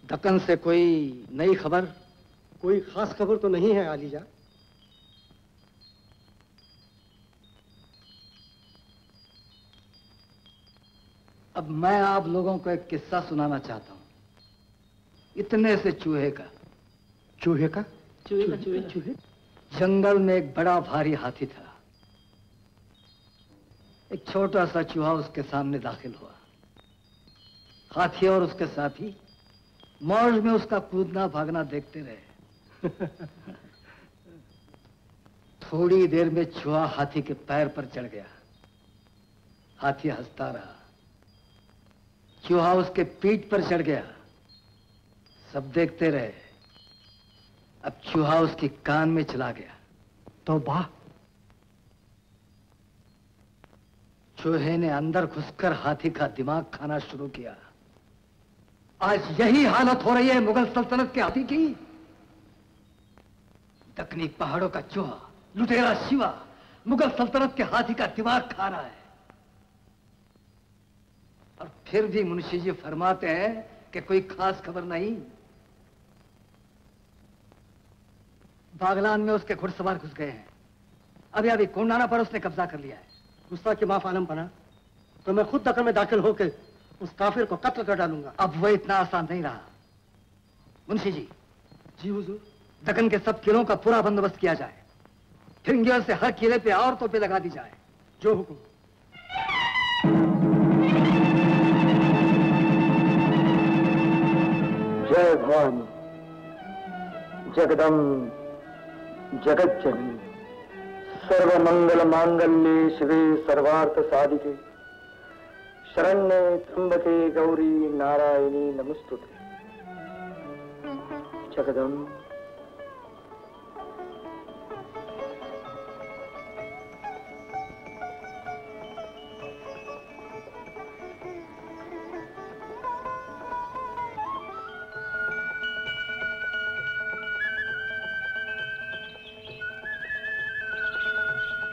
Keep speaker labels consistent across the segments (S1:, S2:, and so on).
S1: दक्कन से कोई नई खबर?
S2: कोई खास खबर तो नहीं है आलीजा।
S1: अब मैं आप लोगों को एक किस्सा सुनाना चाहता हूं, इतने से चूहे का।
S2: चूहे का?
S1: चूहे। जंगल में एक बड़ा भारी हाथी था। एक छोटा सा चूहा उसके सामने दाखिल हुआ। हाथी और उसके साथी मौज में उसका कूदना भागना देखते रहे। थोड़ी देर में चूहा हाथी के पैर पर चढ़ गया। हाथी हंसता रहा। चूहा उसके पीठ पर चढ़ गया। सब देखते रहे। अब चूहा उसके कान में चला गया।
S2: तौबा!
S1: चूहे ने अंदर घुसकर हाथी का दिमाग खाना शुरू किया। आज यही हालत हो रही है मुगल सल्तनत के हाथी की। दक्कनी पहाड़ों का चूहा, लुटेरा शिवा, मुगल सल्तनत के हाथी का दिमाग खा रहा है। और फिर भी मुंशी जी फरमाते हैं कि कोई खास खबर नहीं। बागलान में उसके घुड़सवार घुस गए हैं। अभी अभी कोंडाना पर उसने कब्जा कर लिया है।
S2: गुस्सा के माफ आलम बना तो मैं खुद दक्कन में दाखिल होकर उस काफिर को कत्ल कर डालूंगा।
S1: अब वो इतना आसान नहीं रहा। मुंशी जी।
S2: जी हुजूर।
S1: दक्कन के सब किलों का पूरा बंदोबस्त किया जाए। फिरंगियों से हर किले पे और तोपे लगा दी जाए।
S2: जो हुक्म।
S3: जय भवानी, जगदम्ब जगत जननी, सर्वमंगल मांगल्ये शिवे सर्वार्थ साधिके, शरण्ये त्र्यंबके गौरी नारायणी नमस्तुते। जगदम्ब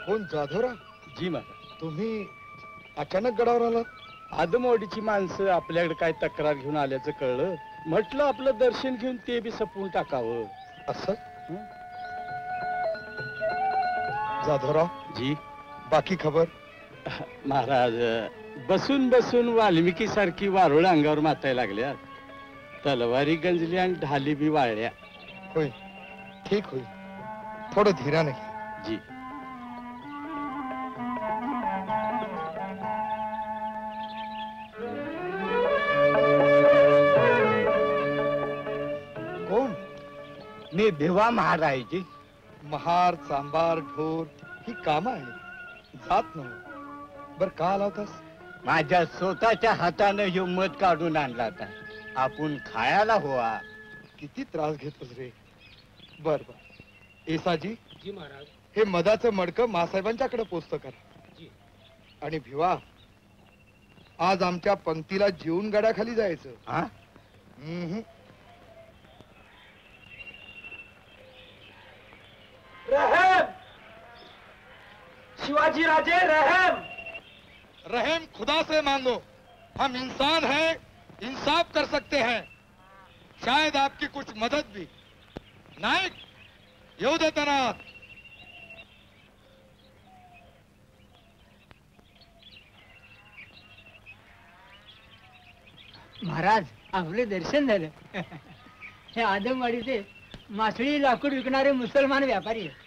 S4: कोण जाधवराव?
S5: जी महाराज।
S4: तुम्ही अचानक गडावर आलात?
S5: आदमवाडीची माणसं आपल्याकडे काय तक्रार घेऊन आल्याचं कळलं. म्हटलं आपलं दर्शन घेऊन ते बी सपवून टाकावं.
S4: असं? जाधवराव
S5: जी
S4: बाकी खबर?
S5: महाराज बसून बसून वाल्मिकी सारखी वारुळ अंगावर मातायला लागल्या. तलवारी गंजली आणि ढाली बी वाळल्या.
S4: होईल, ठीक होईल. थोडं धीराने घ्या.
S5: जी.
S6: मी भिवा महाराज.
S4: महार सांबार ढोर ही काम आहे, जात नव्हे. बर का आला होतास?
S6: माझ्या स्वतःच्या हाताने हे मध काढून आणला होता. आपण खायला हवा.
S4: किती त्रास घेतोस रे. बर बर. येसाजी.
S2: जी महाराज.
S4: हे मधाचं मडकं मासाहेबांच्याकडे पोचतं करा.
S2: जी.
S4: आणि भिवा, आज आमच्या पंक्तीला जेवून गडाखाली जायचं.
S6: हा?
S2: रहम! शिवाजी राजे रहम!
S4: रहम खुदा से मांगो. हम इंसान हैं, इंसाफ कर सकते हैं. शायद आपकी कुछ मदद भी. नायक येऊ दे त्यांना.
S7: महाराज आपले दर्शन झालं. हे आदमवाडीचे मासळी लाकूड विकणारे मुसलमान व्यापारी आहेत.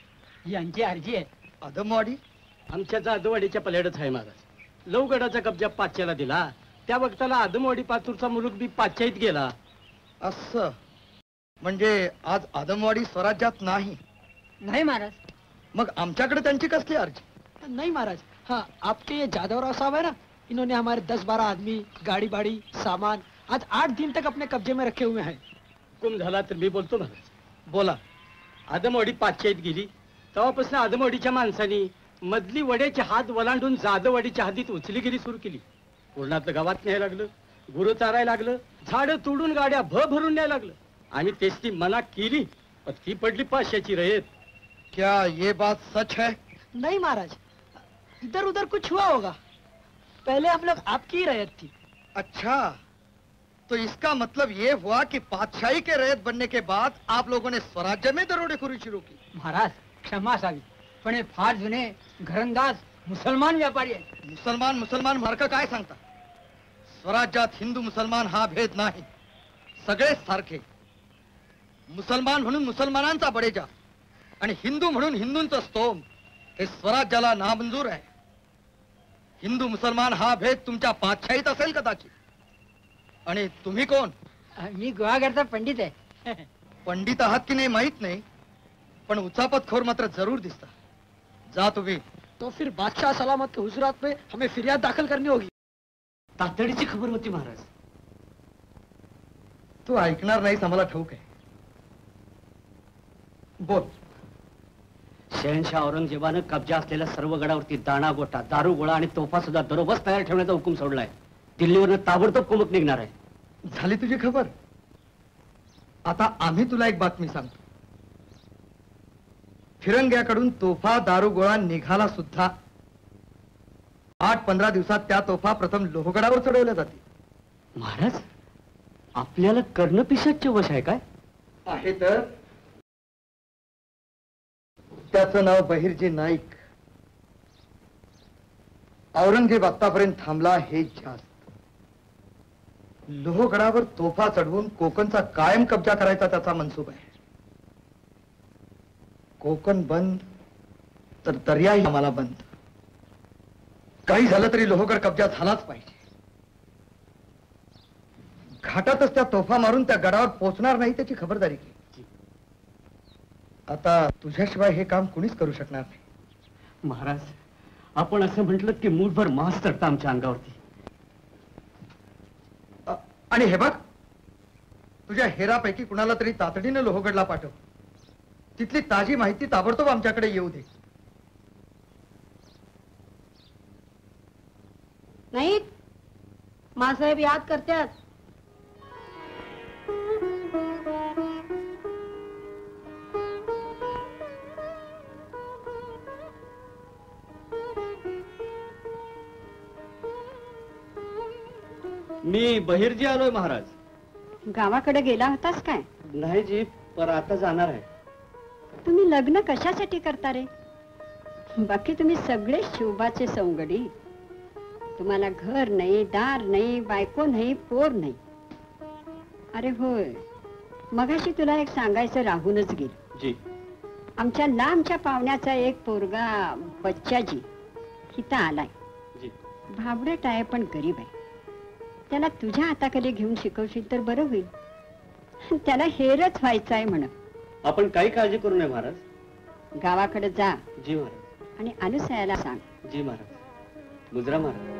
S7: यांची अर्जी आहे.
S4: आदमवाडी?
S5: आमच्या जाधववाडीच्या पल्याडच आहे महाराज. लवगडाचा कब्जा पाच्याला दिला. त्या वक्ताला आदमवाडी पातूरचा मुलूक बी पाच्यात गेला.
S4: असं म्हणजे आज आदमवाडी स्वराज्यात नाही?
S7: नहीं महाराज.
S4: मग आमच्याकडे त्यांची कसली अर्जी?
S7: नहीं महाराज. हाँ, आपके ये जादवराव साहब है ना, इन्होंने हमारे 10-12 आदमी, गाड़ी बाड़ी, सामान आज 8 दिन तक अपने कब्जे में रखे हुए हैं.
S5: हुकुम झाला तर मी बोलतो महाराज.
S4: बोला.
S5: आदमवाडी पाच्यात गेली तेव्हापासून आदमवाडीच्या माणसांनी मधली वड्याचे हात वलांडून जाधववाडीच्या हद्दीत उचली गेली सुरू केली. पूर्णातलं गावात न्यायला लागलं, गुरं चारायला लागलं, झाडं तोडून गाड्या भरून न्यायला लागलं. आम्ही तेच ती मना केली पण ती पडली पाचशेची रयत.
S4: क्या ये बात सच है?
S7: नहीं महाराज, इधर उधर कुछ हुआ होगा. पहले हम लोग आपकी ही रैयत थी.
S4: अच्छा, तो इसका मतलब ये हुआ कि बादशाही के रैयत बनने के बाद आप लोगों ने स्वराज्य में दरोडेखोरी शुरू की।
S7: महाराज क्षमा असावी, पण हे फार जुने घरंदाज मुसलमान व्यापारी आहे.
S4: मुसलमान मार्क काय सांगता? स्वराज्यात हिंदू मुसलमान हा भेद नाही, सगळेच सारखे. मुसलमान म्हणून मुसलमानांचा बडेजा आणि हिंदू म्हणून हिंदूंचा स्तोम हे स्वराज्याला नामंजूर आहे. हिंदू मुसलमान हा भेद तुमच्या बादशाहीत असेल कदाचित. आणि तुम्ही कोण?
S7: मी गुहागरचा पंडित आहे.
S4: पंडित आहात की नाही माहित नाही, पण उचापतखोर मात्र जरूर दिसता. जा तुम्ही.
S2: तो फिर बादशाह सलामत के हुजरात में हमें फिरियाद दाखल करनी होगी.
S5: तातडीची खबर होती महाराज.
S4: तू ऐकणार नाहीस आम्हाला ठाऊक आहे. बोल.
S5: शहनशाह औरंगजेबानं कब्जा असलेल्या सर्व गडावरती दाणा गोटा, दारू गोळा आणि तोफा सुद्धा दरोबस तयार ठेवण्याचा हुकूम सोडलाय. दिल्लीवरनं ताबडतोब कुमक निघणार आहे.
S4: झाली तुझी खबर? आता आम्ही तुला एक बातमी सांगतो. फिरंग्याकडून तोफा दारू गोळा निघाला सुद्धा. 8-15 दिवसात त्या तोफा प्रथम लोहगडावर चढवल्या जातील.
S5: महाराज, आपल्याला कर्णपिशाच्य वश आहे काय?
S4: आहे तर. त्याचं नाव बहिर्जी नाईक. औरंगजेब आतापर्यंत थांबला हे जास्त. लोहगडावर तोफा चढवून कोकणचा कायम कब्जा करायचा त्याचा मनसूब आहे. कोकण बंद तर दर्याही आम्हाला बंद. काही झालं तरी लोहगड कब्जा झालाच पाहिजे. घाटातच त्या तोफा मारून त्या गडावर पोहोचणार नाही त्याची खबरदारी घे. आता तुझ्याशिवाय हे काम कुणीच करू शकणार नाही.
S5: महाराज, आपण असं म्हटलं की मूठभर मांस चढतं आमच्या अंगावरती.
S4: आणि हे बघ, तुझ्या हेरापैकी कुणाला तरी तातडीने लोहगडला पाठव. तिथली ताजी माहिती ताबडतोब आमच्याकडे येऊ दे.
S8: नाही, मासाहेब याद करतात.
S5: मी बहिर्जी आलोय महाराज.
S8: गावाकडे गेला होतास काय?
S5: नाही जी, पर आता जाणार आहे.
S8: तुम्ही लग्न कशासाठी करता रे? बाकी तुम्ही सगळे शोभाचे सवंगडी. तुम्हाला घर नाही, दार नाही, बायको नाही, पोर नाही. अरे होय, मगाशी तुला एक सांगायचं राहूनच गेलं.
S5: जी.
S8: आमच्या लांबच्या पाहुण्याचा एक पोरगा बच्चाजी इथं आलाय.
S5: जी.
S8: भाबडट आहे पण गरीब आहे. त्याला तुझ्या हाताखाली घेऊन शिकवशील तर बरं होईल. त्याला हेरच व्हायचं आहे म्हण.
S5: आपण काही काळजी करू नये महाराज.
S8: गावाकडे जा
S5: जी महाराज.
S8: आणि अनुसयाला सांग.
S5: जी महाराज. मुजरा महाराज.